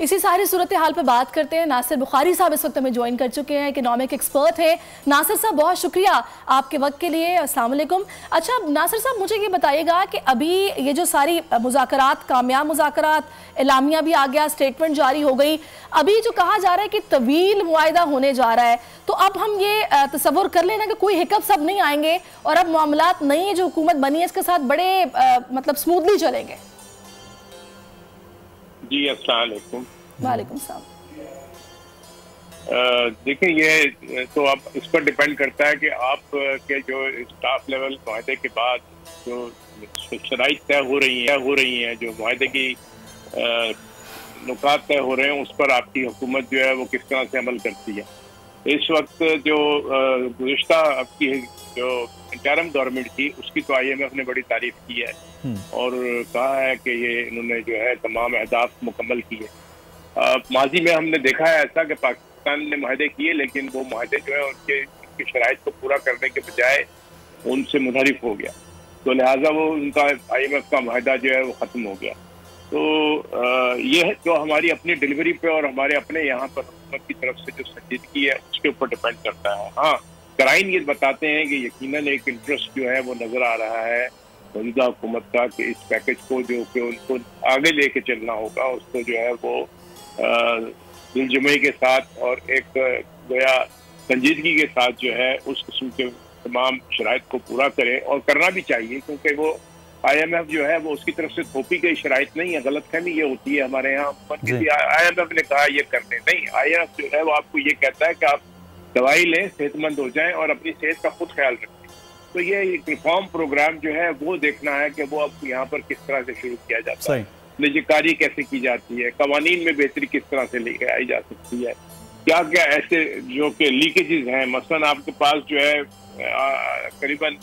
इसी सारी सूरत हाल पे बात करते हैं। नासिर बुखारी साहब इस वक्त हमें ज्वाइन कर चुके हैं, इकोनॉमिक एक्सपर्ट हैं। नासिर साहब बहुत शुक्रिया आपके वक्त के लिए। अस्सलाम वालेकुम। अच्छा नासिर साहब, मुझे ये बताइएगा कि अभी ये जो सारी मुज़ाकरात, कामयाब मुज़ाकरात, एलामिया भी आ गया, स्टेटमेंट जारी हो गई, अभी जो कहा जा रहा है कि तवील मुआहिदा होने जा रहा है, तो अब हम ये तसव्वुर कर लेना कि कोई हिकअप्स अब नहीं आएंगे और अब मामलात नई जो हुकूमत बनी है इसके साथ बड़े मतलब स्मूथली चलेंगे। जी अस्सलाम वालेकुम। वालेकुम सलाम। देखिए, ये तो अब इस पर डिपेंड करता है कि आप के जो स्टाफ लेवल मुआहदे के बाद जो शराइत तय हो रही हैं, जो मुआहदे की नुकात तय हो रहे हैं, उस पर आपकी हुकूमत जो है वो किस तरह से अमल करती है। इस वक्त जो गुज़िश्ता आपकी जो इंटरिम गवर्नमेंट थी, उसकी तो IMF ने बड़ी तारीफ की है और कहा है कि ये इन्होंने जो है तमाम अहदाफ मुकम्मल किए। माजी में हमने देखा है ऐसा कि पाकिस्तान ने मुआहदे किए, लेकिन वो मुआहदे जो है उनकी शराइत को पूरा करने के बजाय उनसे मुनहरिफ हो गया, तो लिहाजा वो उनका IMF का मुआहदा जो है वो ख़त्म हो गया। तो ये जो हमारी अपनी डिलीवरी पे और हमारे अपने यहाँ पर हुकूमत की तरफ से जो संजीदगी है उसके ऊपर डिपेंड करता है। हाँ, कराइन ये बताते हैं कि यकीनन एक इंटरेस्ट जो है वो नजर आ रहा है मौजूदा हुकूमत का कि इस पैकेज को जो कि उनको आगे लेके चलना होगा, उसको जो है वो दिलजमई के साथ और एक गोया संजीदगी के साथ जो है उस किस्म के तमाम शराइत को पूरा करे, और करना भी चाहिए, क्योंकि वो IMF जो है वो उसकी तरफ से थोपी गई शराइत नहीं है। गलतफहमी ये होती है हमारे यहाँ, IMF ने कहा ये करने नहीं, IMF जो है वो आपको ये कहता है कि आप दवाई लें, सेहतमंद हो जाएं और अपनी सेहत का खुद ख्याल रखें। तो ये एक रिफॉर्म प्रोग्राम जो है वो देखना है कि वो अब यहाँ पर किस तरह से शुरू किया जाता है, निजीकारी कैसे की जाती है, कवानीन में बेहतरी किस तरह से लेके आई जा सकती है, क्या क्या ऐसे जो कि लीकेजेस हैं। मसलन आपके पास जो है करीबन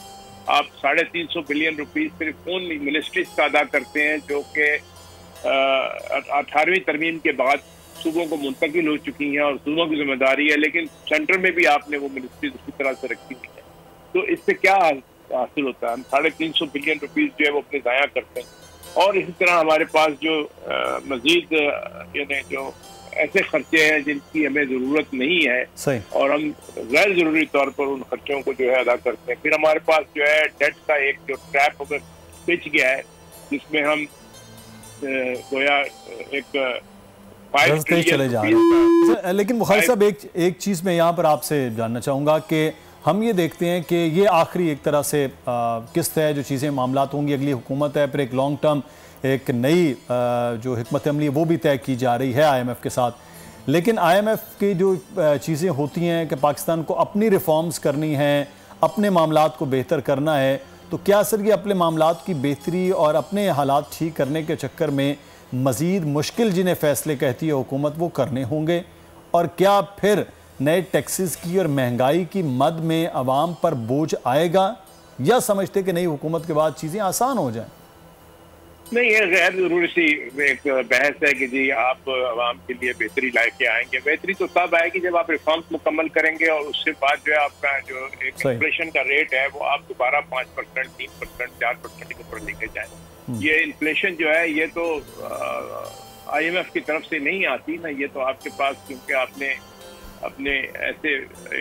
आप 350 बिलियन रुपीस सिर्फ उन मिनिस्ट्रीज का अदा करते हैं जो कि 18वीं तरमीम के बाद सूबों को मुंतकिल हो चुकी हैं और सूबों की जिम्मेदारी है, लेकिन सेंटर में भी आपने वो मिनिस्ट्रीज उसी तरह से रखी हुई है। तो इससे क्या हासिल होता है? हम 350 बिलियन रुपीस जो है वो अपने ज़ाया करते हैं। और इसी तरह हमारे पास जो मजीद यानी जो ऐसे खर्चे हैं जिनकी हमें जरूरत नहीं है और हम गैर जरूरी तौर पर उन खर्चों को जो है अदा करते हैं। फिर हमारे पास जो है डेट का एक जो ट्रैप अगर पिच गया है, जिसमें हम गोया एक चले जा रहे हैं। लेकिन बुखारी साहब, एक चीज़ मैं यहाँ पर आपसे जानना चाहूँगा कि हम ये देखते हैं कि ये आखिरी एक तरह से किस्त है, जो चीज़ें मामलात होंगी, अगली हुकूमत है, फिर एक लॉन्ग टर्म एक नई जो हिकमत अमली है वो भी तय की जा रही है IMF के साथ। लेकिन IMF की जो चीज़ें होती हैं कि पाकिस्तान को अपनी रिफॉर्म्स करनी है, अपने मामलात को बेहतर करना है, तो क्या सर ये अपने मामलात की बेहतरी और अपने हालात ठीक करने के चक्कर में मज़ीद मुश्किल जिन्हें फ़ैसले कहती है हुकूमत वो करने होंगे? और क्या फिर नए टैक्सेस की और महंगाई की मद में आवाम पर बोझ आएगा, या समझते कि नई हुकूमत के बाद चीज़ें आसान हो जाएं? नहीं, ये गैर जरूरी सी एक बहस है कि जी आप आवाम के लिए बेहतरी ला के आएंगे। बेहतरी तो तब आएगी जब आप रिफॉर्म्स मुकम्मल करेंगे और उसके बाद जो है आपका जो एक इन्फ्लेशन का रेट है वो आप दोबारा 5%, 3%, 4% के ऊपर लेके जाए। ये इन्फ्लेशन जो है ये तो IMF की तरफ से नहीं आती ना, ये तो आपके पास, क्योंकि आपने अपने ऐसे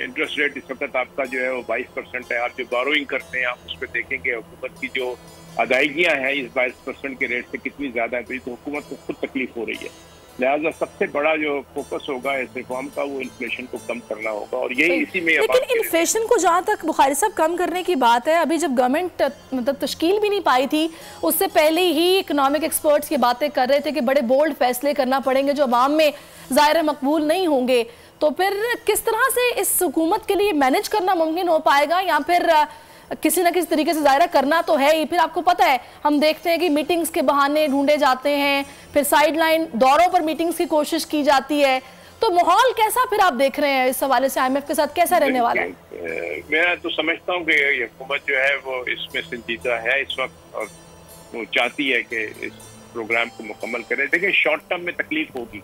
इंटरेस्ट रेट इस वक्त आपका जो है वो 22% है। आप जो बोरोइंग करते हैं आप उस पर देखेंगे हुकूमत की जो अदायगियां हैं इस 22% के रेट से कितनी ज्यादा है, तो ये तो हुकूमत को खुद तकलीफ हो रही है। लिहाजा सबसे बड़ा जो फोकस होगा इस रिफॉर्म का वो इन्फ्लेशन को कम करना होगा, और यही इसी में। लेकिन इन्फ्लेशन को जहाँ तक बुखारी साहब कम करने की बात है, अभी जब गवर्नमेंट मतलब तश्कील भी नहीं पाई थी, उससे पहले ही इकोनॉमिक एक्सपर्ट्स ये बातें कर रहे थे कि बड़े बोल्ड फैसले करना पड़ेंगे जो अवाम में ज़ाहिर मकबूल नहीं होंगे। तो फिर किस तरह से इस हुकूमत के लिए मैनेज करना मुमकिन हो पाएगा, या फिर किसी न किसी तरीके से ज़ाहिर करना तो है ही। फिर आपको पता है हम देखते हैं कि मीटिंग्स के बहाने ढूंढे जाते हैं, फिर साइडलाइन दौरों पर मीटिंग्स की कोशिश की जाती है। तो माहौल कैसा फिर आप देख रहे हैं इस हवाले से, IMF के साथ कैसा रहने वाला है? मैं तो समझता हूँ कि ये हुकूमत जो है वो इसमें संजीदा है इस वक्त, और वो चाहती है कि इस प्रोग्राम को मुकम्मल करे। देखिए, शॉर्ट टर्म में तकलीफ होगी,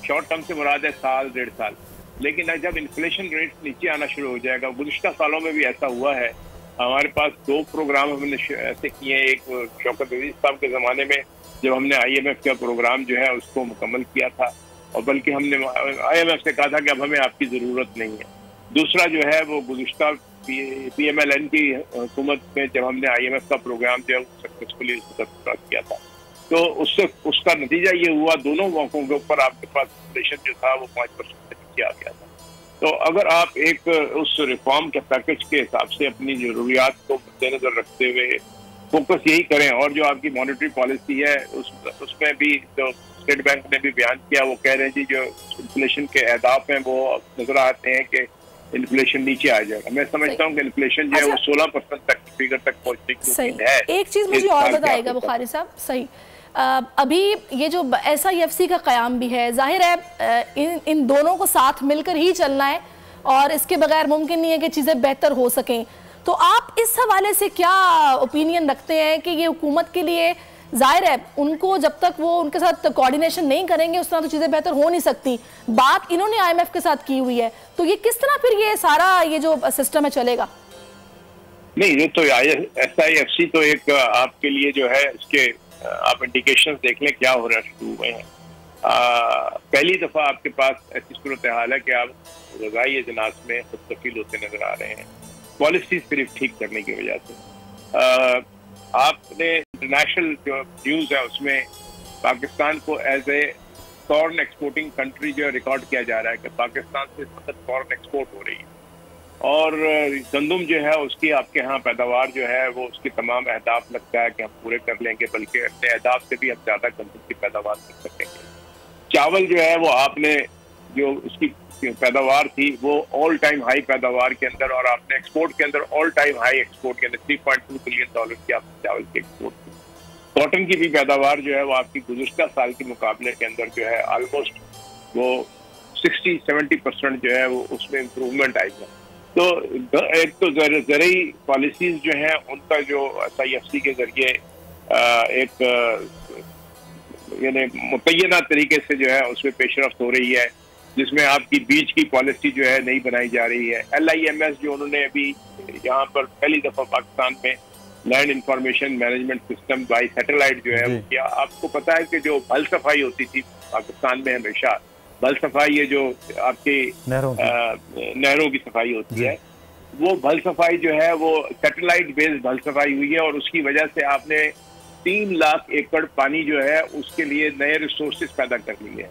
शॉर्ट टर्म से मुराद है साल 1.5 साल, लेकिन जब इन्फ्लेशन रेट नीचे आना शुरू हो जाएगा, गुज़िश्ता सालों में भी ऐसा हुआ है। हमारे पास 2 प्रोग्राम हमने ऐसे किए हैं। एक शौकत अजीज साहब के ज़माने में जब हमने IMF का प्रोग्राम जो है उसको मुकम्मल किया था, और बल्कि हमने IMF से कहा था कि अब हमें आपकी ज़रूरत नहीं है। दूसरा जो है वो गुज़िश्ता PMLN की हुकूमत में जब हमने IMF का प्रोग्राम जो है सक्सेसफुली किया था, तो उससे उसका नतीजा ये हुआ दोनों मौकों के ऊपर आपके पास इन्फ्लेशन जो था वो 5% से नीचे आ गया था। तो अगर आप एक उस रिफॉर्म के पैकेज के हिसाब से अपनी जरूरियात को मद्देनजर रखते हुए फोकस यही करें, और जो आपकी मॉनेटरी पॉलिसी है उसमें भी जो स्टेट बैंक ने भी बयान किया, वो कह रहे हैं जी जो इन्फ्लेशन के अहदाफ हैं वो नजर आते हैं कि इन्फ्लेशन नीचे आ जाएगा। मैं समझता हूँ कि इन्फ्लेशन जो है वो 16% तक फिगर तक पहुंचने की उम्मीद है। एक चीज मुझे और बताइएगा बुखारी साहब, सही अभी ये जो SIFC का क़याम भी है, जाहिर है इन दोनों को साथ मिलकर ही चलना है और इसके बगैर मुमकिन नहीं है कि चीज़ें बेहतर हो सकें। तो आप इस हवाले से क्या ओपिनियन रखते हैं कि ये हुकूमत के लिए, जाहिर है उनको जब तक वो उनके साथ कोऑर्डिनेशन नहीं करेंगे उस तरह तो चीज़ें बेहतर हो नहीं सकती, बात इन्होंने IMF के साथ की हुई है, तो ये किस तरह फिर ये सारा ये जो सिस्टम है चलेगा? नहीं, ये तो SIFC तो एक आपके लिए जो है इसके आप इंडिकेशंस देख लें क्या हो रहा शुरू हुए हैं। पहली दफा आपके पास ऐसी सूरत हाल है कि आप ग़ज़ाई अजनास में मुस्तकिल होते नजर आ रहे हैं, पॉलिसी सिर्फ ठीक करने की वजह से। आपने इंटरनेशनल जो न्यूज़ है उसमें पाकिस्तान को as a corn exporting country जो रिकॉर्ड किया जा रहा है कि पाकिस्तान से सख्त कॉर्न एक्सपोर्ट हो रही है, और गंदम जो है उसकी आपके यहाँ पैदावार जो है वो उसके तमाम अहदाफ लगता है कि हम पूरे कर लेंगे, बल्कि अपने अहदाफ से भी हम ज़्यादा गंदम की पैदावार कर सकेंगे। चावल जो है वो आपने जो उसकी पैदावार थी वो ऑल टाइम हाई पैदावार के अंदर, और आपने एक्सपोर्ट के अंदर ऑल टाइम हाई एक्सपोर्ट के अंदर $3.2 बिलियन की आपने चावल की एक्सपोर्ट की। कॉटन की भी पैदावार जो है वो आपकी गुज़िश्ता साल के मुकाबले के अंदर जो है ऑलमोस्ट वो 60-70% जो है वो उसमें इम्प्रूवमेंट आई है। तो एक तो ज़रूरी पॉलिसीज जो हैं उनका जो SIFC के जरिए एक यानी मुतय्यना तरीके से जो है उसमें पेशरफ्त हो रही है, जिसमें आपकी बीज की पॉलिसी जो है नहीं बनाई जा रही है। LIMS जो उन्होंने अभी यहाँ पर पहली दफ़ा पाकिस्तान में land information management system by satellite जो है वो किया। आपको पता है कि जो भल सफाई होती थी पाकिस्तान में हमेशा, भल सफाई ये जो आपकी नहरों की सफाई होती है, वो भल सफाई जो है वो सैटेलाइट बेस्ड भल सफाई हुई है, और उसकी वजह से आपने 3 लाख एकड़ पानी जो है उसके लिए नए रिसोर्सेज पैदा कर लिए हैं।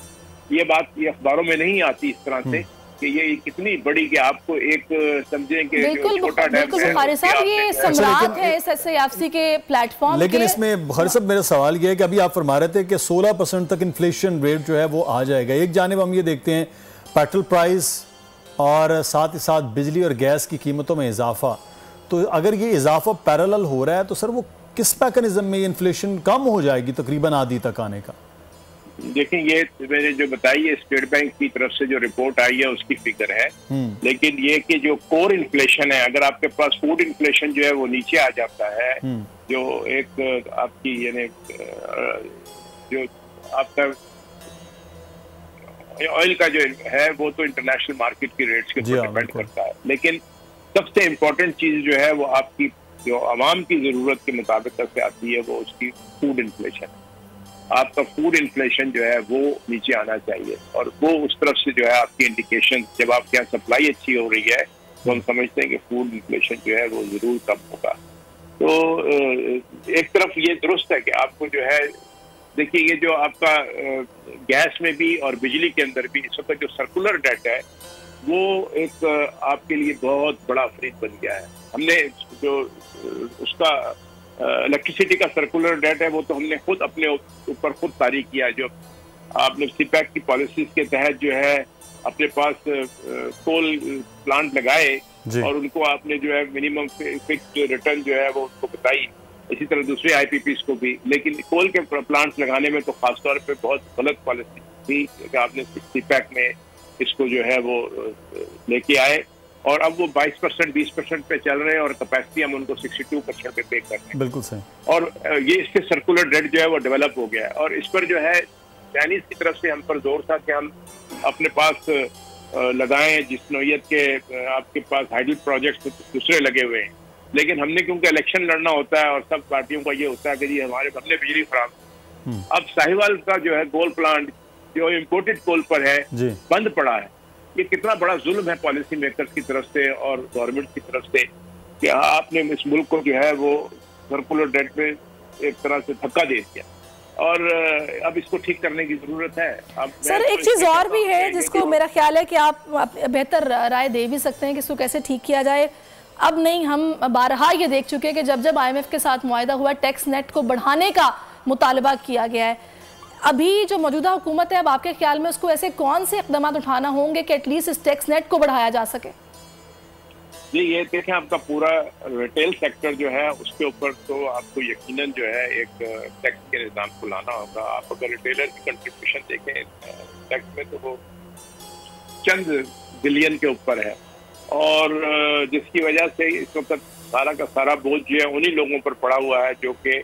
ये बात ये अखबारों में नहीं आती इस तरह से कि ये कितनी बड़ी कि आपको एक समझें कि बिल्कुल बुखारी साहब ये सम्राट है इस SIFC के प्लेटफॉर्म। लेकिन इसमें बुखारी साहब मेरा सवाल ये है कि अभी आप फरमा रहे थे कि 16% तक इन्फ्लेशन रेट जो है वो आ जाएगा। एक जानिब हम ये देखते हैं पेट्रोल प्राइस और साथ ही साथ बिजली और गैस की कीमतों में इजाफा, तो अगर ये इजाफा पैरेलल हो रहा है तो सर वो किस मैकेनिज्म में इन्फ्लेशन कम हो जाएगी तकरीबन आधी तक आने का? देखिए, ये मैंने जो बताई है स्टेट बैंक की तरफ से जो रिपोर्ट आई है उसकी फिगर है, लेकिन ये कि जो कोर इन्फ्लेशन है, अगर आपके पास फूड इन्फ्लेशन जो है वो नीचे आ जाता है, जो एक आपकी यानी जो आपका ऑयल का जो है वो तो इंटरनेशनल मार्केट की रेट्स के ऊपर डिपेंड करता है, लेकिन सबसे इम्पोर्टेंट चीज जो है वो आपकी जो आवाम की जरूरत के मुताबिक से आती है वो उसकी फूड इन्फ्लेशन। आपका फूड इन्फ्लेशन जो है वो नीचे आना चाहिए, और वो उस तरफ से जो है आपकी इंडिकेशन, जब आपके यहाँ सप्लाई अच्छी हो रही है तो हम समझते हैं कि फूड इन्फ्लेशन जो है वो जरूर कम होगा। तो एक तरफ ये दुरुस्त है कि आपको जो है, देखिए ये जो आपका गैस में भी और बिजली के अंदर भी इस वक्त जो सर्कुलर डेट है वो एक आपके लिए बहुत बड़ा फ्रीज बन गया है। हमने जो उसका इलेक्ट्रिसिटी का सर्कुलर डेट है वो तो हमने खुद अपने ऊपर खुद तारीख किया, जो आपने CPEC की पॉलिसीज के तहत जो है अपने पास कोल प्लांट लगाए और उनको आपने जो है मिनिमम फिक्स्ड रिटर्न जो है वो उनको बताई, इसी तरह दूसरे IPPs को भी। लेकिन कोल के प्लांट्स लगाने में तो खासतौर पे बहुत गलत पॉलिसी थी कि आपने CPEC में इसको जो है वो लेके आए, और अब वो 22% 20% पे चल रहे हैं और कैपेसिटी हम उनको 62% पे पे कर रहे हैं। बिल्कुल सही। और ये इसके सर्कुलर डेट जो है वो डेवलप हो गया है, और इस पर जो है चाइनीज की तरफ से हम पर जोर था कि हम अपने पास लगाएं जिस नौयत के आपके पास हाइडल प्रोजेक्ट दूसरे लगे हुए हैं, लेकिन हमने क्योंकि इलेक्शन लड़ना होता है और सब पार्टियों का ये होता है कि जी हमने बिजली फराहम। अब साहिवाल का जो है कोल प्लांट जो इम्पोर्टेड कोल पर है बंद पड़ा है। ये कितना बड़ा जुल्म है पॉलिसी मेकर्स की तरफ से और गवर्नमेंट की तरफ से कि आपने इस मुल्क को जो है वो सर्कुलर डेट पे एक तरह से धक्का दे दिया और अब इसको ठीक करने की जरूरत है। अब सर एक चीज और भी है जिसको मेरा ख्याल है कि आप बेहतर राय दे भी सकते हैं कि इसको कैसे ठीक किया जाए। अब नहीं, हम बारहा ये देख चुके हैं कि जब जब IMF के साथ मुआहदा हुआ टैक्स नेट को बढ़ाने का मुतालबा किया गया है। अभी जो मौजूदा हुकूमत है, अब आपके ख्याल में उसको ऐसे कौन से इक़दाम उठाना होंगे कि एटलीस्ट इस टैक्स नेट को बढ़ाया जा सके? जी ये देखें, आपका पूरा रिटेल सेक्टर जो है उसके ऊपर तो आपको यकीनन जो है एक टैक्स के निज़ाम को लाना होगा। आप अगर रिटेलर की कंट्रीब्यूशन देखें टैक्स में तो वो चंद बिलियन के ऊपर है और जिसकी वजह से इस वक्त सारा का सारा बोझ जो है उन्हीं लोगों पर पड़ा हुआ है जो कि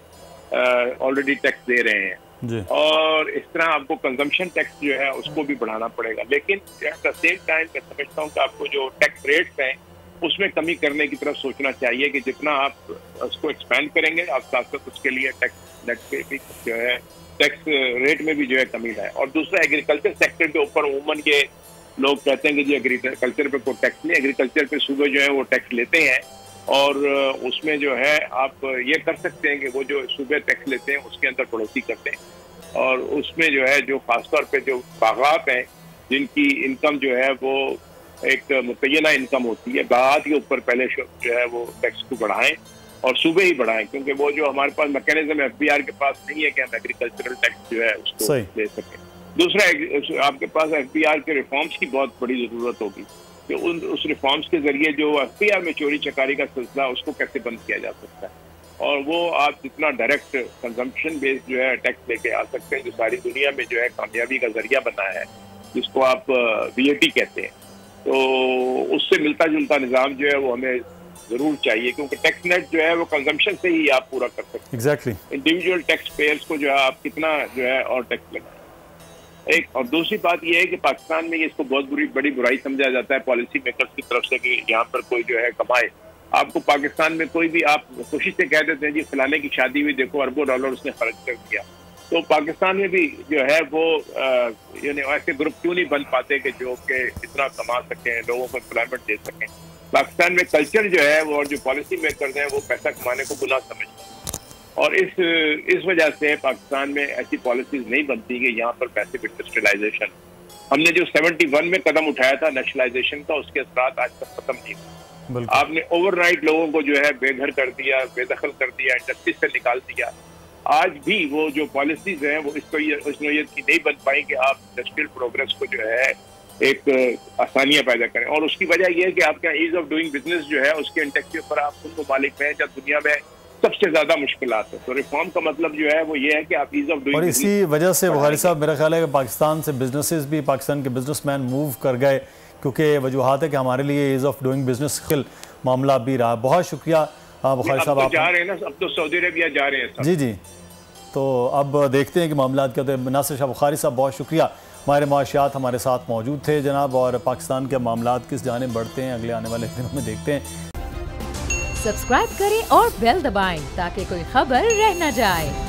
ऑलरेडी टैक्स दे रहे हैं और इस तरह आपको कंजम्पशन टैक्स जो है उसको भी बढ़ाना पड़ेगा। लेकिन एट द सेम टाइम मैं समझता हूँ कि आपको जो टैक्स रेट्स हैं उसमें कमी करने की तरफ सोचना चाहिए कि जितना आप उसको एक्सपैंड करेंगे आप साथ साथ उसके लिए टैक्स नेट पे भी जो है टैक्स रेट में भी जो है कमी लाए। और दूसरा एग्रीकल्चर सेक्टर के ऊपर उमूमन ये लोग कहते हैं कि जी एग्रीकल्चर पे कोई टैक्स नहीं, एग्रीकल्चर पे सूबे जो है वो टैक्स लेते हैं और उसमें जो है आप ये कर सकते हैं कि वो जो सूबे टैक्स लेते हैं उसके अंदर बढ़ोतरी करते हैं और उसमें जो है जो खासतौर पे जो बागात हैं जिनकी इनकम जो है वो एक मुतय्यना इनकम होती है, बागात के ऊपर पहले जो है वो टैक्स को बढ़ाएं और सूबे ही बढ़ाएं, क्योंकि वो जो हमारे पास मैकेनिज्म FBR के पास नहीं है कि हम एग्रीकल्चरल टैक्स जो है उसको ले सकें। दूसरा आपके पास FBR के रिफॉर्म्स की बहुत बड़ी जरूरत होगी कि उस रिफॉर्म्स के जरिए जो FBR में चोरी चकारी का सिलसिला उसको कैसे बंद किया जा सकता है और वो आप जितना डायरेक्ट कंजम्पशन बेस्ड जो है टैक्स लेके आ सकते हैं जो सारी दुनिया में जो है कामयाबी का जरिया बना है जिसको आप VAT कहते हैं, तो उससे मिलता जुलता निज़ाम जो है वो हमें जरूर चाहिए क्योंकि टैक्स नेट जो है वो कंजम्पशन से ही आप पूरा कर सकते हैं। एग्जैक्टली इंडिविजुअल टैक्स पेयर्स को जो है आप कितना जो है और टैक्स लगाएं। एक और दूसरी बात यह है कि पाकिस्तान में इसको बहुत बड़ी बुराई समझा जाता है पॉलिसी मेकर्स की तरफ से कि यहाँ पर कोई जो है कमाए। आपको पाकिस्तान में कोई भी आप खुशी से कह देते हैं जी फलाने की शादी हुई, देखो अरबों डॉलर उसने खर्च कर दिया। तो पाकिस्तान में भी जो है वो ऐसे ग्रुप क्यों नहीं बन पाते कि जो कि इतना कमा सकें, लोगों को एम्प्लॉयमेंट दे सकें। पाकिस्तान में कल्चर जो है वो और जो पॉलिसी मेकर्स हैं वो पैसा कमाने को गुनाह समझते हैं और इस वजह से पाकिस्तान में ऐसी पॉलिसीज नहीं बनती कि यहाँ पर पैसे इंडस्ट्रियलाइजेशन, हमने जो 71 में कदम उठाया था नेशनलाइजेशन का, उसके असरात आज तक खत्म नहीं हुए। आपने ओवरनाइट लोगों को जो है बेघर कर दिया, बेदखल कर दिया, इंडस्ट्री से निकाल दिया। आज भी वो जो पॉलिसीज हैं वो इस नोयत की नहीं बन पाई कि आप इंडस्ट्रियल प्रोग्रेस को जो है एक आसानियां पैदा करें और उसकी वजह यह है कि आपका ईज ऑफ डूइंग बिजनेस जो है उसके इंडेक्स के ऊपर आप उन ममालिक में जब दुनिया में सबसे ज्यादा मुश्किलात है। तो रिफॉर्म का मतलब जो है वो ये है कि आप ईज ऑफ डूइंग, और इसी वजह से बुखारी साहब मेरा ख्याल है कि पाकिस्तान से बिजनेसेस भी, पाकिस्तान के बिजनेसमैन मूव कर गए क्योंकि वजूहात है कि हमारे लिए ईज ऑफ डूइंग बिजनेस मामला भी रहा। बहुत शुक्रिया बुखारी साहब, आप जा रहे हैं ना, अब तो सऊदी अरबिया जा रहे हैं। जी जी, तो अब देखते हैं कि मामला क्या होते हैं। नासिर शाह बुखारी साहब बहुत शुक्रिया, हमारे माशियात हमारे साथ मौजूद थे जनाब, और पाकिस्तान के मामला किस जाने बढ़ते हैं अगले आने वाले दिनों में देखते हैं। सब्सक्राइब करें और बेल दबाएं ताकि कोई खबर रह न जाए।